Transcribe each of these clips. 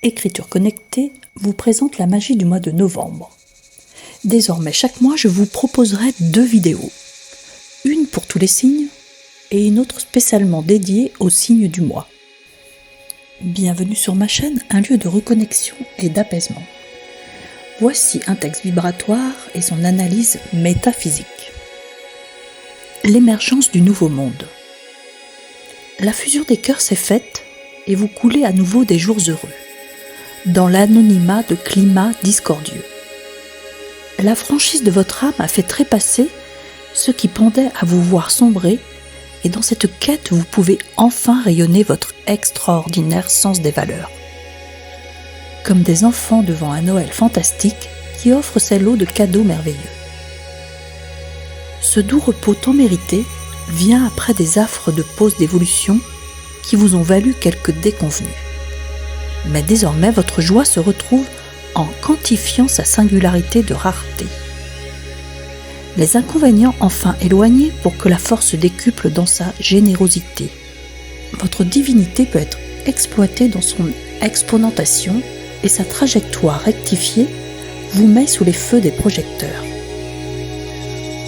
Écriture connectée vous présente la magie du mois de novembre. Désormais, chaque mois, je vous proposerai 2 vidéos. Une pour tous les signes et une autre spécialement dédiée aux signes du mois. Bienvenue sur ma chaîne, un lieu de reconnexion et d'apaisement. Voici un texte vibratoire et son analyse métaphysique. L'émergence du nouveau monde. La fusion des cœurs s'est faite et vous coulez à nouveau des jours heureux, dans l'anonymat de climats discordieux. La franchise de votre âme a fait trépasser ce qui pendait à vous voir sombrer, et dans cette quête, vous pouvez enfin rayonner votre extraordinaire sens des valeurs. Comme des enfants devant un Noël fantastique qui offre ses lots de cadeaux merveilleux. Ce doux repos tant mérité vient après des affres de pause d'évolution qui vous ont valu quelques déconvenues. Mais désormais, votre joie se retrouve en quantifiant sa singularité de rareté. Les inconvénients enfin éloignés pour que la force se décuple dans sa générosité. Votre divinité peut être exploitée dans son exponentation et sa trajectoire rectifiée vous met sous les feux des projecteurs.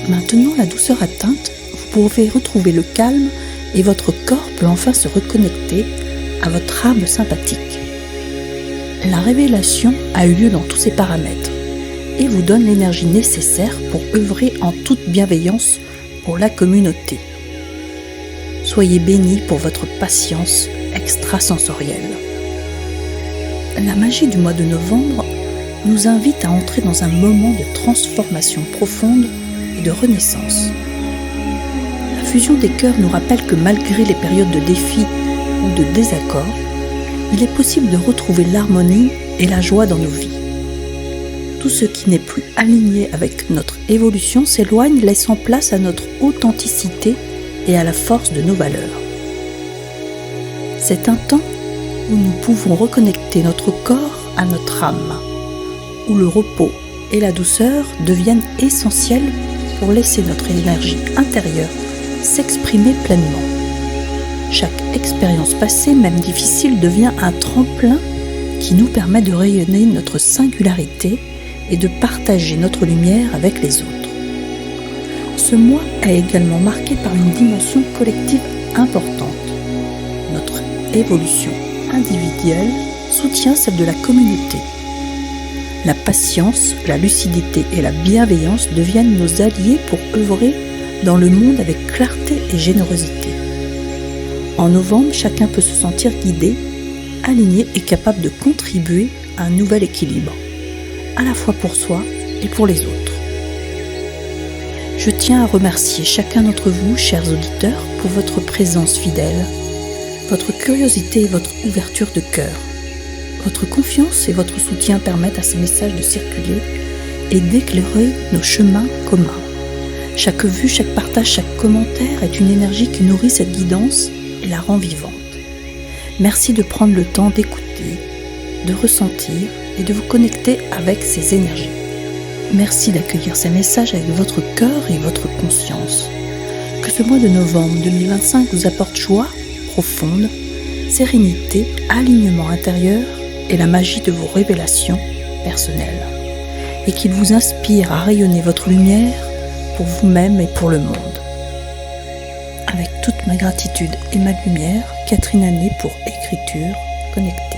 Maintenant la douceur atteinte, vous pouvez retrouver le calme et votre corps peut enfin se reconnecter à votre âme sympathique. La révélation a eu lieu dans tous ses paramètres et vous donne l'énergie nécessaire pour œuvrer en toute bienveillance pour la communauté. Soyez bénis pour votre patience extrasensorielle. La magie du mois de novembre nous invite à entrer dans un moment de transformation profonde et de renaissance. La fusion des cœurs nous rappelle que malgré les périodes de défis ou de désaccord, il est possible de retrouver l'harmonie et la joie dans nos vies. Tout ce qui n'est plus aligné avec notre évolution s'éloigne, laissant place à notre authenticité et à la force de nos valeurs. C'est un temps où nous pouvons reconnecter notre corps à notre âme, où le repos et la douceur deviennent essentiels pour laisser notre énergie intérieure s'exprimer pleinement. Chaque expérience passée, même difficile, devient un tremplin qui nous permet de rayonner notre singularité et de partager notre lumière avec les autres. Ce mois est également marqué par une dimension collective importante. Notre évolution individuelle soutient celle de la communauté. La patience, la lucidité et la bienveillance deviennent nos alliés pour œuvrer dans le monde avec clarté et générosité. En novembre, chacun peut se sentir guidé, aligné et capable de contribuer à un nouvel équilibre, à la fois pour soi et pour les autres. Je tiens à remercier chacun d'entre vous, chers auditeurs, pour votre présence fidèle, votre curiosité et votre ouverture de cœur. Votre confiance et votre soutien permettent à ces messages de circuler et d'éclairer nos chemins communs. Chaque vue, chaque partage, chaque commentaire est une énergie qui nourrit cette guidance et la rend vivante. Merci de prendre le temps d'écouter, de ressentir et de vous connecter avec ces énergies. Merci d'accueillir ces messages avec votre cœur et votre conscience. Que ce mois de novembre 2025 vous apporte joie profonde, sérénité, alignement intérieur et la magie de vos révélations personnelles. Et qu'il vous inspire à rayonner votre lumière pour vous-même et pour le monde. Avec toute ma gratitude et ma lumière, Catherine Anné pour Écriture Connectée.